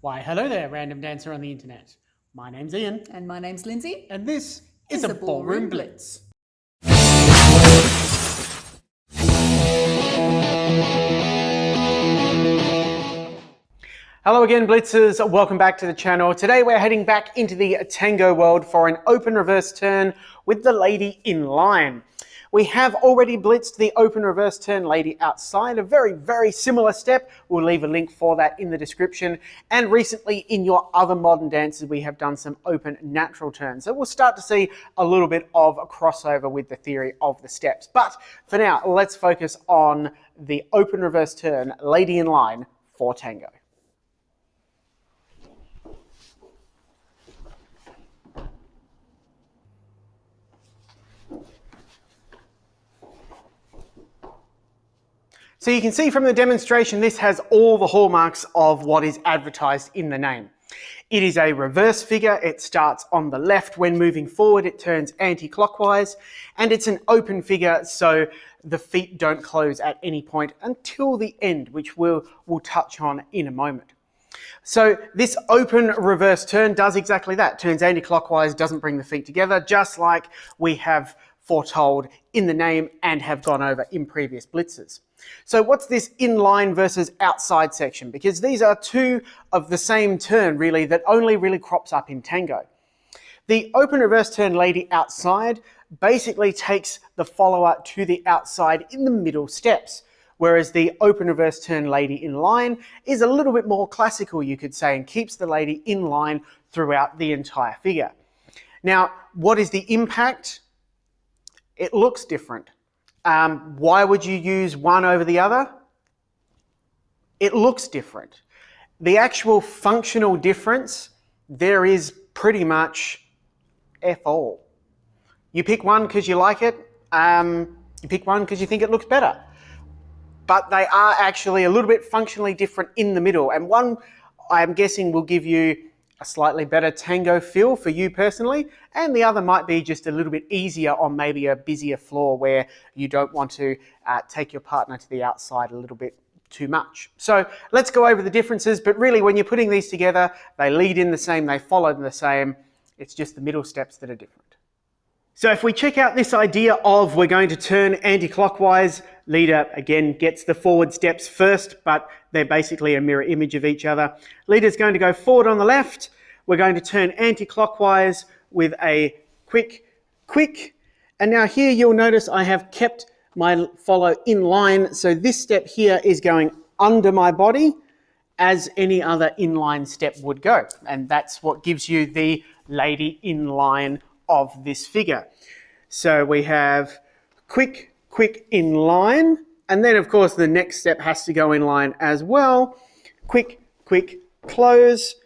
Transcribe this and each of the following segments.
Why, hello there, random dancer on the internet. My name's Ian. And my name's Lindsay. And this is a Ballroom Blitz. Hello again, Blitzers. Welcome back to the channel. Today we're heading back into the Tango world for an open reverse turn with the lady in line. We have already blitzed the open reverse turn lady outside, a very similar step. We'll leave a link for that in the description. And recently in your other modern dances, we have done some open natural turns. So we'll start to see a little bit of a crossover with the theory of the steps. But for now, let's focus on the open reverse turn lady in line for Tango. So you can see from the demonstration, this has all the hallmarks of what is advertised in the name. It is a reverse figure. It starts on the left. When moving forward, it turns anti-clockwise, and it's an open figure, so the feet don't close at any point until the end, which we'll touch on in a moment. So this open reverse turn does exactly that. Turns anti-clockwise, doesn't bring the feet together, just like we have foretold in the name and have gone over in previous blitzes. So what's this inline versus outside section? Because these are two of the same turn really that only really crops up in Tango. The open reverse turn lady outside basically takes the follower to the outside in the middle steps, whereas the open reverse turn lady in line is a little bit more classical, you could say, and keeps the lady in line throughout the entire figure. Now, what is the impact? It looks different. Why would you use one over the other? It looks different. The actual functional difference, there is pretty much F all. You pick one because you like it, you pick one because you think it looks better. But they are actually a little bit functionally different in the middle, and one I'm guessing will give you a slightly better Tango feel for you personally, and the other might be just a little bit easier on maybe a busier floor where you don't want to take your partner to the outside a little bit too much. So let's go over the differences, but really when you're putting these together, they lead in the same, they follow the same, it's just the middle steps that are different. So if we check out this idea of we're going to turn anti-clockwise, leader again gets the forward steps first, but they're basically a mirror image of each other. Leader's going to go forward on the left. We're going to turn anti-clockwise with a quick, and now here you'll notice I have kept my follow in line. So this step here is going under my body as any other inline step would go. And that's what gives you the lady in line of this figure. So we have quick in line, and then of course the next step has to go in line as well. Quick, close.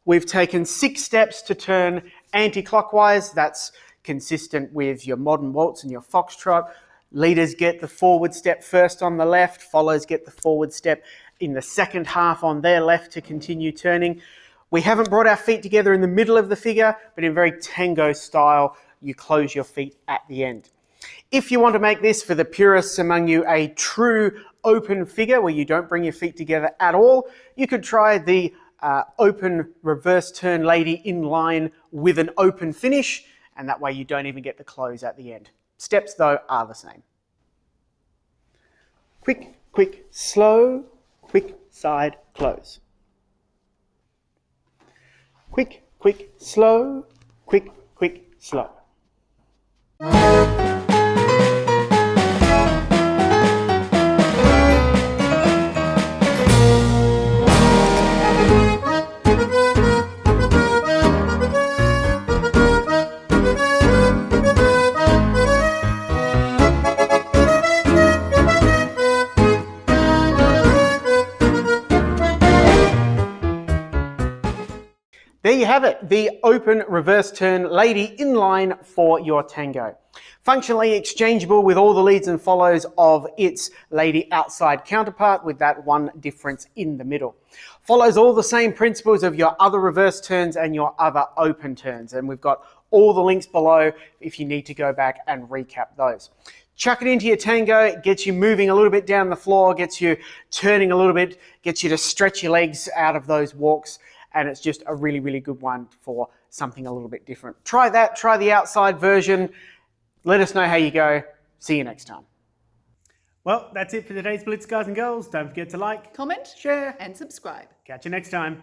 We've taken 6 steps to turn anti-clockwise. That's consistent with your modern waltz and your foxtrot. Leaders get the forward step first on the left, followers get the forward step in the second half on their left to continue turning. We haven't brought our feet together in the middle of the figure, but in very Tango style, you close your feet at the end. If you want to make this, for the purists among you, a true open figure where you don't bring your feet together at all, you could try the open reverse turn lady in line with an open finish, and that way you don't even get the close at the end. Steps though are the same. Quick, slow, quick, side, close. Quick, slow, quick, slow. There you have it, the open reverse turn lady in line for your Tango. Functionally exchangeable with all the leads and follows of its lady outside counterpart, with that one difference in the middle. Follows all the same principles of your other reverse turns and your other open turns, and we've got all the links below if you need to go back and recap those. Chuck it into your Tango, it gets you moving a little bit down the floor, gets you turning a little bit, gets you to stretch your legs out of those walks, and it's just a really, really good one for something a little bit different. Try that, try the outside version. Let us know how you go. See you next time. Well, that's it for today's Blitz, guys and girls. Don't forget to like, comment, share, and subscribe. Catch you next time.